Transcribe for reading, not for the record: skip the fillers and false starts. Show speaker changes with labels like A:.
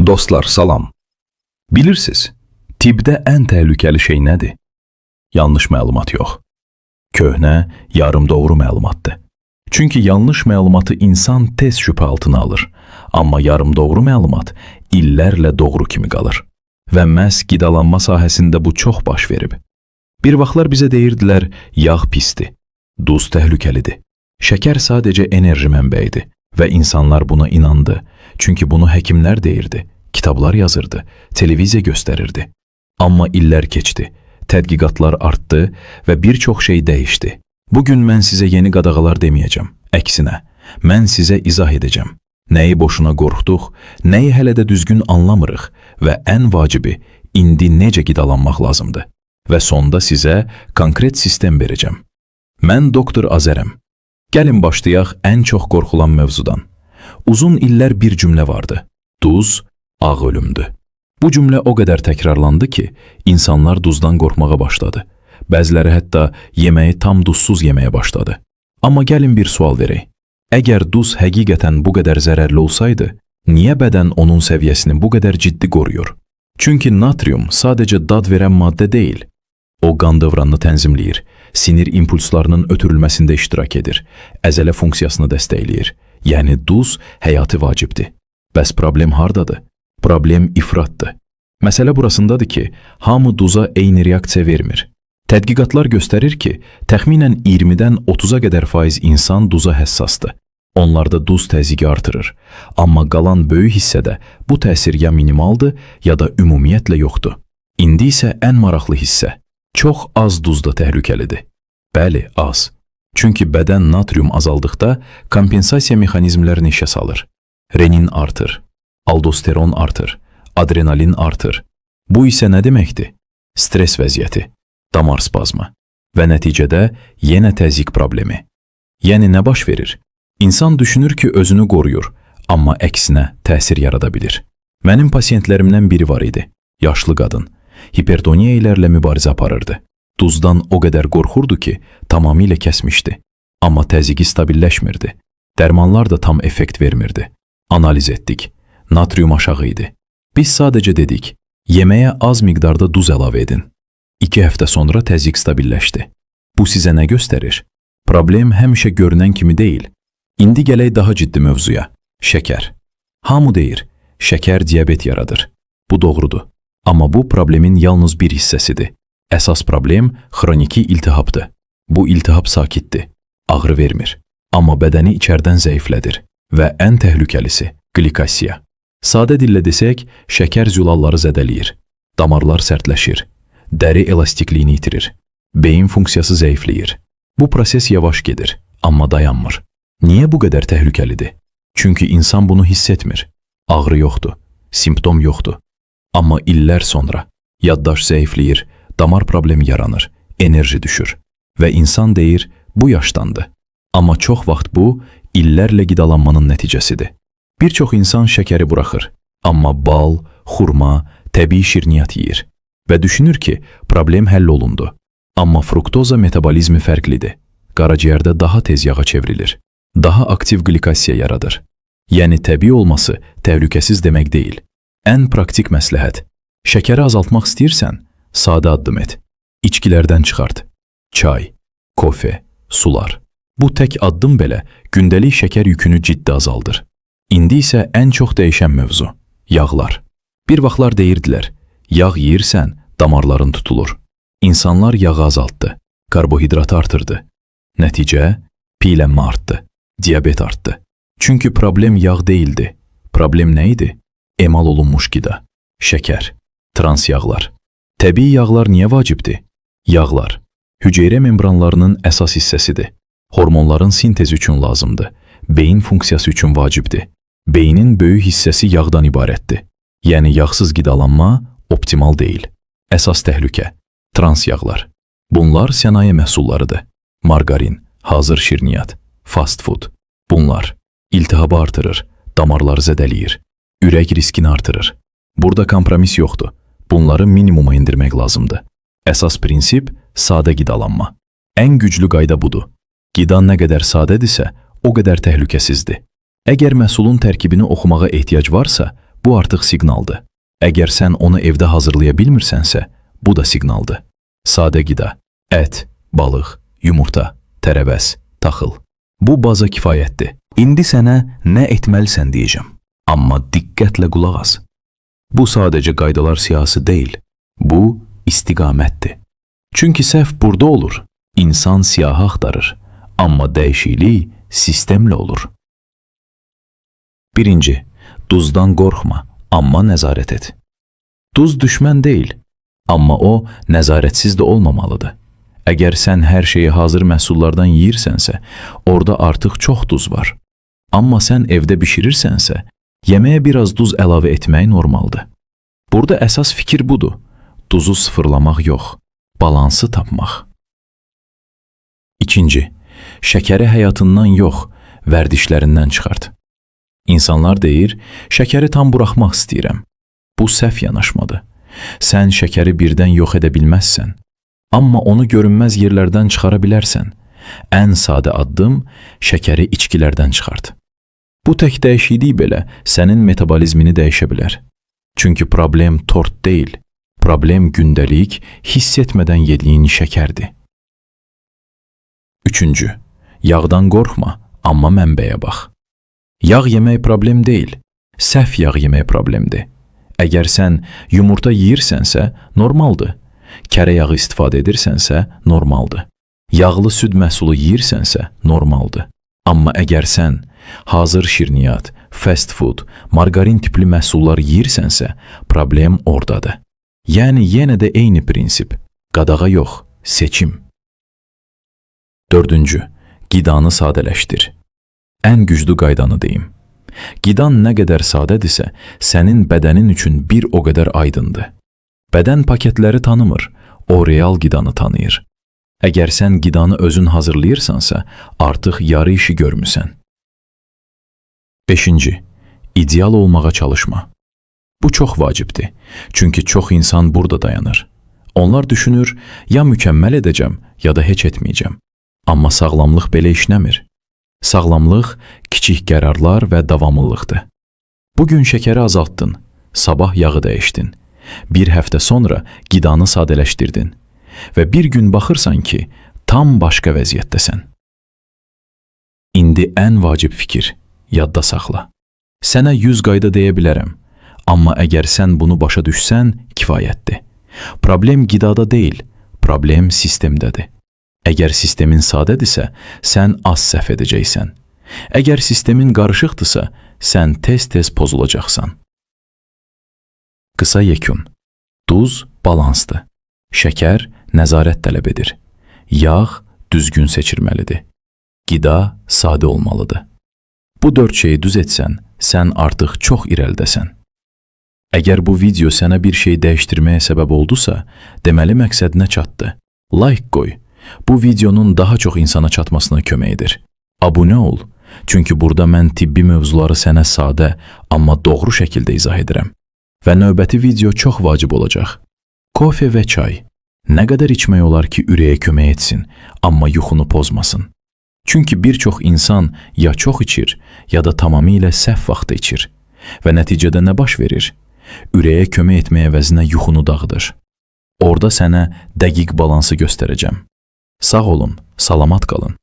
A: Dostlar, salam. Bilirsiniz, tibbdə ən təhlükəli şey nədir? Yanlış məlumat yox. Köhnə, yarımdoğru məlumatdır. Çünki yanlış məlumatı insan tez şübhə altına alır. Amma yarımdoğru məlumat illərlə doğru kimi qalır. Və məhz qidalanma sahəsində bu çox baş verib. Bir vaxtlar bizə deyirdilər, yağ pisdir, duz təhlükəlidir. Şəkər sadəcə enerji mənbəyidir və insanlar buna inandı. Çünki bunu həkimlər deyirdi, kitablar yazırdı, televiziya göstərirdi. Amma illər keçdi, tədqiqatlar artdı və bir çox şey dəyişdi. Bugün mən sizə yeni qadağalar deməyəcəm. Əksinə, mən sizə izah edəcəm. Nəyi boşuna qorxduq, nəyi hələ də düzgün anlamırıq və ən vacibi, indi necə qidalanmaq lazımdır. Və sonda sizə konkret sistem verəcəm. Mən doktor Azərəm. Gəlin başlayaq ən çox qorxulan mövzudan. Uzun illər bir cümlə vardı. Duz, ağ ölümdür. Bu cümlə o qədər təkrarlandı ki, insanlar duzdan qorxmağa başladı. Bəziləri hətta yeməyi tam duzsuz yeməyə başladı. Amma gəlin bir sual verək. Əgər duz həqiqətən bu qədər zərərli olsaydı, niyə bədən onun səviyyəsini bu qədər ciddi qoruyur? Çünki natrium sadəcə dad verən maddə deyil. O qan dövranını tənzimləyir, sinir impulslarının ötürülməsində iştirak edir, əzələ funksiyasını dəstəkləyir. Yəni duz həyati vacibdir. Bəs problem hardadır? Problem ifratdır. Məsələ burasındadır ki, hamı duza eyni reaksiya vermir. Tədqiqatlar göstərir ki, təxminən 20-dən 30-a qədər faiz insan duza həssasdır. Onlarda duz təzyiqi artırır. Amma qalan böyük hissədə bu təsir ya minimaldır, ya da ümumiyyətlə yoxdur. İndi isə ən maraqlı hissə. Çox az duz da təhlükəlidir. Bəli, az. Çünki bədən natrium azaldıqda kompensasiya mexanizmlərini işə salır. Renin artır, aldosteron artır, adrenalin artır. Bu isə nə deməkdir? Stres vəziyyəti, damar spazmı və nəticədə yenə təzyiq problemi. Yəni nə baş verir? İnsan düşünür ki, özünü qoruyur, amma əksinə təsir yarada bilir. Mənim pasiyentlərimdən biri var idi, yaşlı qadın. Hipertoniya ilə mübarizə aparırdı. Duzdan o qədər qorxurdu ki, tamamilə kəsmişdi. Amma təzyiqi stabilləşmirdi. Dərmanlar da tam effekt vermirdi. Analiz etdik. Natrium aşağı idi. Biz sadəcə dedik, yeməyə az miqdarda duz əlavə edin. 2 həftə sonra təzyiq stabilləşdi. Bu sizə nə göstərir? Problem həmişə görünən kimi deyil. İndi gələk daha ciddi mövzuya. Şəkər. Hamı deyir, şəkər diabet yaradır. Bu doğrudur. Amma bu problemin yalnız bir hissəsidir. Əsas problem xroniki iltihabdır. Bu iltihab sakitdir, ağrı vermir. Amma bədəni içərdən zəiflədir və ən təhlükəlisi qlikasiya. Sadə dillə desək, şəkər zülalları zədələyir, damarlar sərtləşir, dəri elastikliyini itirir, beyin funksiyası zəifləyir. Bu proses yavaş gedir, amma dayanmır. Niyə bu qədər təhlükəlidir? Çünki insan bunu hiss etmir. Ağrı yoxdur, simptom yoxdur. Amma illər sonra yaddaş zəifləyir, damar problemi yaranır, enerji düşür və insan deyir, bu yaşdandı. Amma çox vaxt bu, illərlə qidalanmanın nəticəsidir. Bir çox insan şəkəri buraxır, amma bal, xurma, təbii şirniyyat yeyir və düşünür ki, problem həll olundu. Amma fruktoza metabolizmi fərqlidir. Qaraciyərdə daha tez yağa çevrilir, daha aktiv qlikasiya yaradır. Yəni təbii olması təhlükəsiz demək deyil. Ən praktik məsləhət. Şəkəri azaltmaq istəyirsən, sadə addım et. İçkilərdən çıxart. Çay, kofe, sular. Bu tək addım belə gündəlik şəkər yükünü ciddi azaldır. İndi isə ən çox dəyişən mövzu. Yağlar. Bir vaxtlar deyirdilər, yağ yeyirsən, damarların tutulur. İnsanlar yağı azaltdı, karbohidratı artırdı. Nəticə, piylənmə artdı, diabet artdı. Çünki problem yağ deyildi. Problem nə idi? Emal olunmuş qida, şəkər, trans yağlar. Təbii yağlar niyə vacibdir? Yağlar, hüceyrə membranlarının əsas hissəsidir. Hormonların sintezi üçün lazımdır. Beyin funksiyası üçün vacibdir. Beynin böyük hissəsi yağdan ibarətdir. Yəni yağsız qidalanma optimal deyil. Əsas təhlükə, trans yağlar. Bunlar sənaye məhsullarıdır. Margarin, hazır şirniyyat, fast food. Bunlar iltihabı artırır, damarları zədələyir, ürək riskini artırır. Burada kompromis yoxdur. Bunları minimuma indirmək lazımdır. Əsas prinsip sadə qidalanma. Ən güclü qayda budur. Qida nə qədər sadədirsə, o qədər təhlükəsizdir. Əgər məhsulun tərkibini oxumağa ehtiyac varsa, Bu artıq siqnaldır. Əgər sən onu evdə hazırlaya bilmirsənsə, bu da siqnaldır. Sadə qida, ət, balıq, yumurta, tərəvəz, taxıl. Bu baza kifayətdir. İndi sənə nə etməlisən deyəcəm. Amma diqqətlə qulaq as. Bu sadəcə qaydalar siyahısı deyil. Bu istiqamətdir. Çünki səhv burada olur. İnsan siyahı axtarır. Amma dəyişiklik sistemlə olur. 1. Duzdan qorxma, amma nəzarət et. Duz düşmən deyil, amma o nəzarətsiz də olmamalıdır. Əgər sən hər şeyi hazır məhsullardan yeyirsənsə, orada artıq çox duz var. Amma sən evdə bişirirsənsə, yeməyə biraz duz əlavə etmək normaldır. Burada əsas fikir budur. Duzu sıfırlamaq yox, balansı tapmaq. 2. Şəkəri həyatından yox, vərdişlərindən çıxart. İnsanlar deyir, şəkəri tam buraxmaq istəyirəm. Bu səhv yanaşmadır. Sən şəkəri birdən yox edə bilməzsən. Amma onu görünməz yerlərdən çıxara bilərsən. Ən sadə addım şəkəri içkilərdən çıxart. Bu tək dəyişiklik belə sənin metabolizmini dəyişə bilər. Çünki problem tort deyil, problem gündəlik hiss etmədən yediyin şəkərdir. 3. Yağdan qorxma, amma mənbəyə bax. Yağ yemək problem deyil, səhv yağ yemək problemdir. Əgər sən yumurta yeyirsənsə, normaldır. Kərə yağı istifadə edirsənsə, normaldır. Yağlı süd məhsulu yeyirsənsə, normaldır. Amma əgər sən hazır şirniyyat, fast food, margarin tipli məhsullar yeyirsənsə, problem oradadır. Yəni yenə də eyni prinsip. Qadağa yox, seçim. 4. Qidanı sadələşdir. Ən güclü qaydanı deyim. Qidan nə qədər sadədirsə, sənin bədənin üçün bir o qədər aydındır. Bədən paketləri tanımır, o real qidanı tanıyır. Əgər sən qidanı özün hazırlayırsansa, artıq yarı işi görmüsən. 5. İdeal olmağa çalışma. Bu çox vacibdir, çünki çox insan burada dayanır. Onlar düşünür, ya mükəmməl edəcəm, ya da heç etməyəcəm. Amma sağlamlıq belə işləmir. Sağlamlıq kiçik qərarlar və davamlılıqdır. Bugün şəkəri azaltdın, sabah yağı dəyişdin. Bir həftə sonra qidanı sadələşdirdin və bir gün baxırsan ki, tam başqa vəziyyətdəsən. İndi ən vacib fikir, yadda saxla. Sənə 100 qayda deyə bilərəm, amma əgər sən bunu başa düşsən, kifayətdir. Problem qidada deyil, problem sistemdədir. Əgər sistemin sadədirsə, sən az səhv edəcəksən. Əgər sistemin qarışıqdırsa, sən tez-tez pozulacaqsan. Qısa yekun. Duz balansdır. Şəkər nəzarət tələb edir. Yağ düzgün seçilməlidir. Qida sadə olmalıdır. Bu 4 şeyi düz etsən, sən artıq çox irəlidəsən. Əgər bu video sənə bir şey dəyişdirməyə səbəb oldusa, deməli məqsədinə çatdı. Like qoy. Bu videonun daha çox insana çatmasına kömək edir. Abunə ol, çünki burada mən tibbi mövzuları sənə sadə, amma doğru şəkildə izah edirəm. Və növbəti video çox vacib olacaq. Kofe və çay. Nə qədər içmək olar ki, ürəyə kömək etsin, amma yuxunu pozmasın. Çünki bir çox insan ya çox içir, ya da tamamilə səhv vaxtda içir. Və nəticədə nə baş verir? Ürəyə kömək etməyə əvəzinə yuxunu dağıdır. Orada sənə dəqiq balansı göstərəcəm. Sağ olun, salamat qalın.